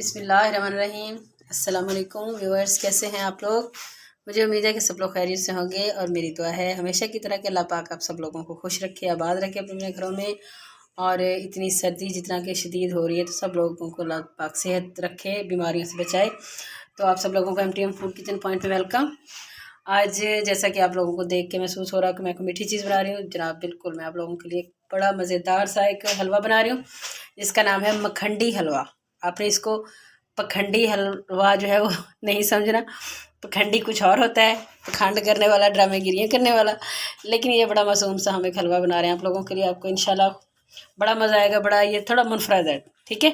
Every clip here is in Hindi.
बिस्मिल्लाहिर्रहमानिर्रहीम। अस्सलाम वालेकुम व्यूअर्स, कैसे हैं आप लोग। मुझे उम्मीद है कि सब लोग खैरियत से होंगे और मेरी दुआ है हमेशा की तरह कि अल्लाह पाक आप सब लोगों को खुश रखे, आबाद रखे अपने घरों में। और इतनी सर्दी जितना कि शदीद हो रही है तो सब लोगों को अल्लाह पाक सेहत रखे, बीमारियों से बचाए। तो आप सब लोगों को MTM फूड किचन पॉइंट में वेलकम। आज जैसा कि आप लोगों को देख के महसूस हो रहा है कि मैं एक मीठी चीज़ बना रही हूँ जनाब, बिल्कुल मैं आप लोगों के लिए बड़ा मज़ेदार सा एक हलवा बना रही हूँ जिसका नाम है मखंडी हलवा। आपने इसको पखंडी हलवा जो है वो नहीं समझना, पखंडी कुछ और होता है, पखंड करने वाला, ड्रामेगिरियाँ करने वाला। लेकिन ये बड़ा मासूम सा हम एक हलवा बना रहे हैं आप लोगों के लिए, आपको इंशाल्लाह बड़ा मज़ा आएगा। बड़ा ये थोड़ा मुनफरद है, ठीक है।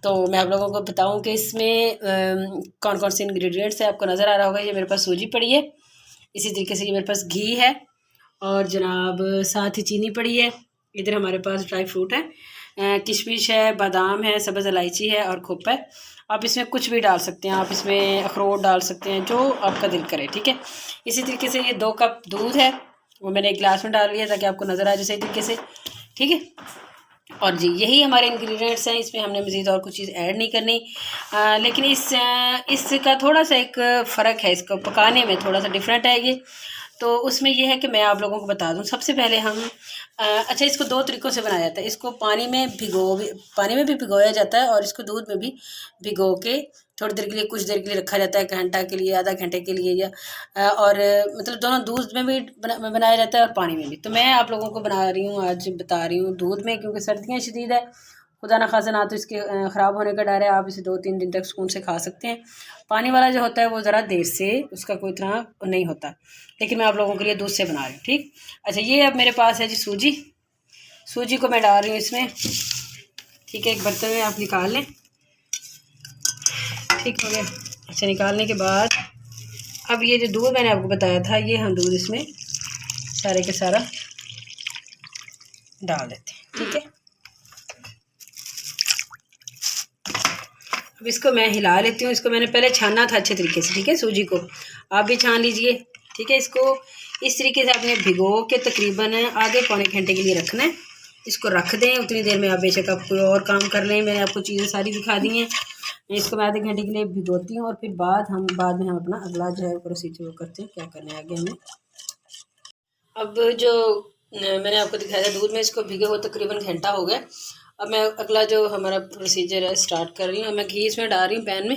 तो मैं आप लोगों को बताऊं कि इसमें कौन कौन से इंग्रेडिएंट्स है। आपको नज़र आ रहा होगा ये मेरे पास सूजी पड़ी है, इसी तरीके से ये मेरे पास घी है और जनाब साथ ही चीनी पड़ी है। इधर हमारे पास ड्राई फ्रूट है, किशमिश है, बादाम है, सब्ज़ इलायची है और खुप्पा है। आप इसमें कुछ भी डाल सकते हैं, आप इसमें अखरोट डाल सकते हैं, जो आपका दिल करे, ठीक है। इसी तरीके से ये 2 कप दूध है, वो मैंने एक गिलास में डाल लिया ताकि आपको नज़र आ जाए सही तरीके से, ठीक है। और जी यही हमारे इंग्रेडिएंट्स हैं, इसमें हमने मज़ीद और कुछ चीज़ ऐड नहीं करनी। लेकिन इसका थोड़ा सा एक फ़र्क है, इसको पकाने में थोड़ा सा डिफरेंट है ये। तो उसमें ये है कि मैं आप लोगों को बता दूं, सबसे पहले हम अच्छा इसको 2 तरीक़ों से बनाया जाता है। इसको पानी में भी भिगोया जाता है और इसको दूध में भी भिगो के थोड़ी देर के लिए, कुछ देर के लिए रखा जाता है, 1 घंटा के लिए, आधा घंटे के लिए, या और मतलब दोनों दूध में भी बनाया जाता है और पानी में भी। तो मैं आप लोगों को बना रही हूँ, आज बता रही हूँ दूध में, क्योंकि सर्दियाँ शदीद है, खुदा न खासा ना तो इसके ख़राब होने का डर है, आप इसे 2-3 दिन तक सुकून से खा सकते हैं। पानी वाला जो होता है वो ज़रा देर से, उसका कोई इतना नहीं होता, लेकिन मैं आप लोगों के लिए दूध से बना रही हूँ, ठीक। अच्छा ये अब मेरे पास है जी सूजी को मैं डाल रही हूँ इसमें, ठीक है। एक बर्तन में आप निकाल लें, ठीक हो गया। अच्छा निकालने के बाद अब ये जो दूध मैंने आपको बताया था, ये हम दूध इसमें सारे के सारा डाल देते हैं, ठीक है। अब इसको मैं हिला लेती हूँ। इसको मैंने पहले छाना था अच्छे तरीके से, ठीक है। सूजी को आप भी छान लीजिए, ठीक है। इसको इस तरीके से आपने भिगो के तकरीबन आधे पौने घंटे के लिए रखना है। इसको रख दें, उतनी देर में आप बेशक आप कोई और काम कर लें, मैंने आपको चीज़ें सारी दिखा दी हैं। इसको मैं आधे घंटे के लिए भिगोती हूँ और फिर बाद में हम अपना अगला जो है प्रोसीजर करते हैं, क्या करना है आगे हमें। अब जो मैंने आपको दिखाया था दूध में, इसको भिगे हुए तकरीबन घंटा हो गया। अब मैं अगला जो हमारा प्रोसीजर है स्टार्ट कर रही हूँ। मैं घी इसमें डाल रही हूँ पैन में,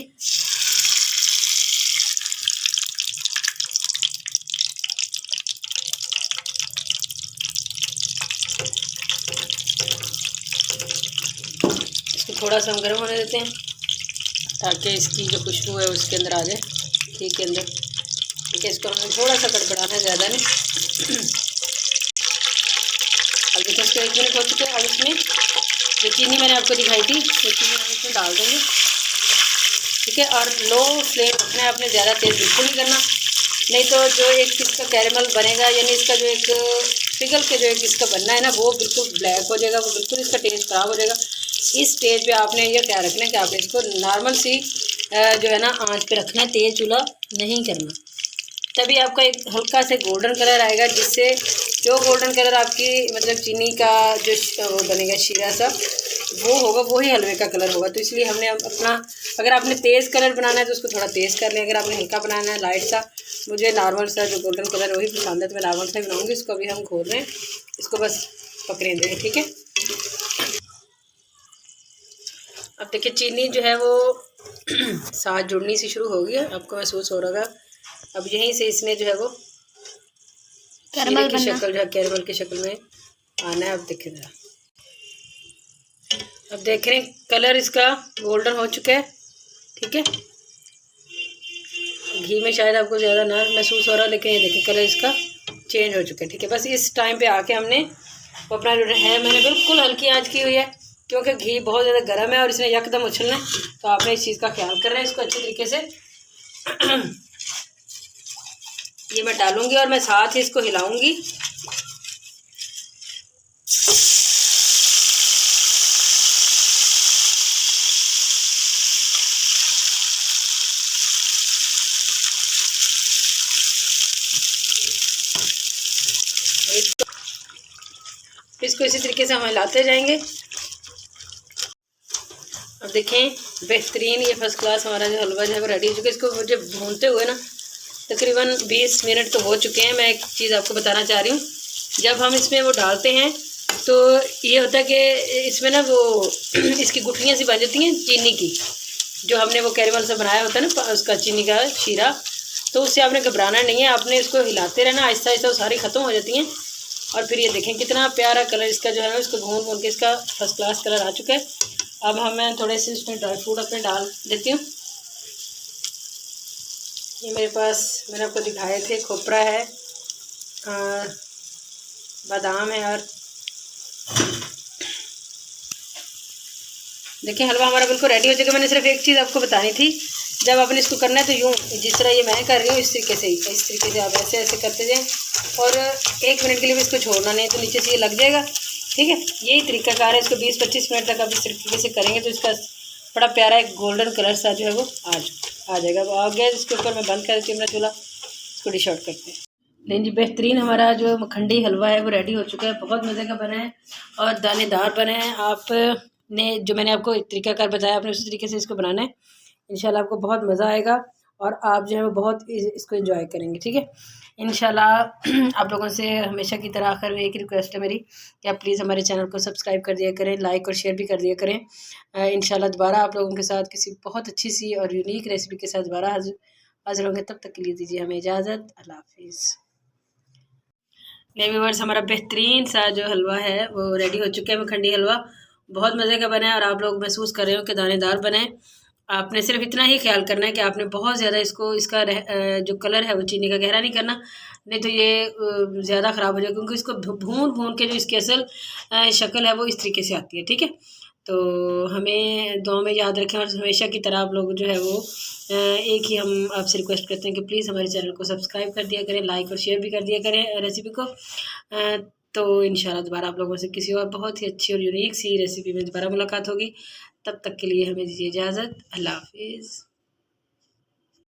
इसको थोड़ा सा हम गर्म होने देते हैं ताकि इसकी जो खुशबू है उसके अंदर आ जाए, घी के अंदर, ठीक है। इसको हमें थोड़ा सा कड़कड़ाना है, ज़्यादा नहीं। अब देखिए इसको 1 मिनट हो चुके हैं। अब इसमें जो चीनी मैंने आपको दिखाई थी, वो चीनी हम इसमें डाल देंगे, ठीक है। और लो फ्लेम रखना है आपने, ज़्यादा तेज़ बिल्कुल नहीं करना, नहीं तो जो एक इसका कैरेमल बनेगा, यानी इसका जो एक पिघल के जो एक इसका बनना है ना, वो बिल्कुल ब्लैक हो जाएगा, वो बिल्कुल इसका टेस्ट ख़राब हो जाएगा। इस स्टेज पे आपने ये ख्याल रखना है कि आपने इसको नॉर्मल सी जो है ना आंच पे रखना है, तेज़ चूल्हा नहीं करना। तभी आपका एक हल्का से गोल्डन कलर आएगा, जिससे जो गोल्डन कलर आपकी मतलब चीनी का जो वो बनेगा शीरा सा, वो होगा, वही हलवे का कलर होगा। तो इसलिए हमने अपना, अगर आपने तेज़ कलर बनाना है तो उसको थोड़ा तेज़ कर लें, अगर आपने हल्का बनाना है लाइट सा, मुझे नॉर्मल सा जो गोल्डन कलर वही पसंद है तो मैं नॉर्मल सा ही बनाऊँगी। इसको अभी हम खोल रहे हैं, इसको बस पकने देंगे, ठीक है। अब देखिए चीनी जो है वो साथ जुड़नी सी शुरू हो गई है, आपको महसूस हो रहा है। अब यहीं से इसने जो है वो शीरे की शक्ल जो है कैरमल की शक्ल में आना है। अब देखिए ज़रा, अब देख रहे हैं कलर इसका गोल्डन हो चुका है, ठीक है। घी में शायद आपको ज़्यादा ना महसूस हो रहा, लेकिन ये देखिए कलर इसका चेंज हो चुका है, ठीक है। बस इस टाइम पे आके हमने वो अपना जो है, मैंने बिल्कुल हल्की आंच की हुई है क्योंकि घी बहुत ज़्यादा गर्म है और इसने यकदम उछलना है, तो आपने इस चीज़ का ख्याल करना है। इसको अच्छे तरीके से ये मैं डालूंगी और मैं साथ ही इसको हिलाऊंगी। इसको इसी तरीके से हम हिलाते जाएंगे। अब देखें बेहतरीन ये फर्स्ट क्लास हमारा जो हलवा जो है वो रेडी हो चुका है। इसको मुझे भूनते हुए ना तकरीबन 20 मिनट तो हो चुके हैं। मैं एक चीज़ आपको बताना चाह रही हूँ, जब हम इसमें वो डालते हैं तो ये होता है कि इसमें ना वो इसकी गुठलियाँ सी बन जाती हैं चीनी की, जो हमने वो कैरेमल से बनाया होता है ना उसका चीनी का शीरा। तो उससे आपने घबराना नहीं है, आपने इसको हिलाते रहना, आहिस्ता आहिस्ता वो सारी ख़त्म हो जाती हैं। और फिर ये देखें कितना प्यारा कलर इसका जो है ना, इसको भून भून के इसका फर्स्ट क्लास कलर आ चुका है। अब मैं थोड़े से इसमें ड्राई फ्रूट अपने डाल देती हूँ। ये मेरे पास मैंने आपको दिखाए थे, खोपरा है, बादाम है, और देखिए हलवा हमारा बिल्कुल रेडी हो चुका है। मैंने सिर्फ एक चीज़ आपको बतानी थी, जब आपने इसको करना है तो यूँ जिस तरह ये मैं कर रही हूँ इस तरीके से ही, इस तरीके से आप ऐसे ऐसे करते जाएँ और 1 मिनट के लिए भी इसको छोड़ना नहीं, तो नीचे से ये लग जाएगा। ठीक है, यही तरीकाकार है। इसको 20-25 मिनट तक आप इस तरीके से करेंगे तो इसका बड़ा प्यारा एक गोल्डन कलर सा जो है वो आ जाएगा। अब आ गया, इसके ऊपर मैं बंद कर देती हूँ अपना चूल्हा, इसको डिश आउट करते हैं। लेकिन जी बेहतरीन हमारा जो मखंडी हलवा है वो रेडी हो चुका है, बहुत मज़े का बना है और दानेदार बना है। आपने जो मैंने आपको एक तरीकाकार बताया, आपने उसी तरीके से इसको बनाना है। इंशाल्लाह आपको बहुत मज़ा आएगा और आप जो है वो बहुत इसको एंजॉय करेंगे। ठीक है, इंशाल्लाह आप लोगों से हमेशा की तरह आखिर में एक रिक्वेस्ट है मेरी कि आप प्लीज़ हमारे चैनल को सब्सक्राइब कर दिया करें, लाइक और शेयर भी कर दिया करें। इंशाल्लाह दोबारा आप लोगों के साथ किसी बहुत अच्छी सी और यूनिक रेसिपी के साथ दोबारा हाजिर होंगे। तब तक के लिए दीजिए हमें इजाज़त। अल्लाह हाफिज़। व्यूअर्स, हमारा बेहतरीन सा जो हलवा है वो रेडी हो चुका है, मखंडी हलवा बहुत मज़े का बना है और आप लोग महसूस कर रहे हो कि दानेदार बना है। आपने सिर्फ इतना ही ख्याल करना है कि आपने बहुत ज़्यादा इसका जो कलर है वो चीनी का गहरा नहीं करना, नहीं तो ये ज़्यादा ख़राब हो जाएगा, क्योंकि इसको भून भून के जो इसकी असल शक्ल है वो इस तरीके से आती है। ठीक है, तो हमें दुआ में याद रखें और हमेशा की तरह आप लोग जो है वो एक ही हम आपसे रिक्वेस्ट करते हैं कि प्लीज़ हमारे चैनल को सब्सक्राइब कर दिया करें, लाइक और शेयर भी कर दिया करें रेसिपी को। तो इंशाल्लाह दोबारा आप लोगों से किसी और बहुत ही अच्छी और यूनिक सी रेसिपी में दोबारा मुलाकात होगी। तब तक के लिए हमें दीजिए इजाज़त। अल्लाह हाफिज़।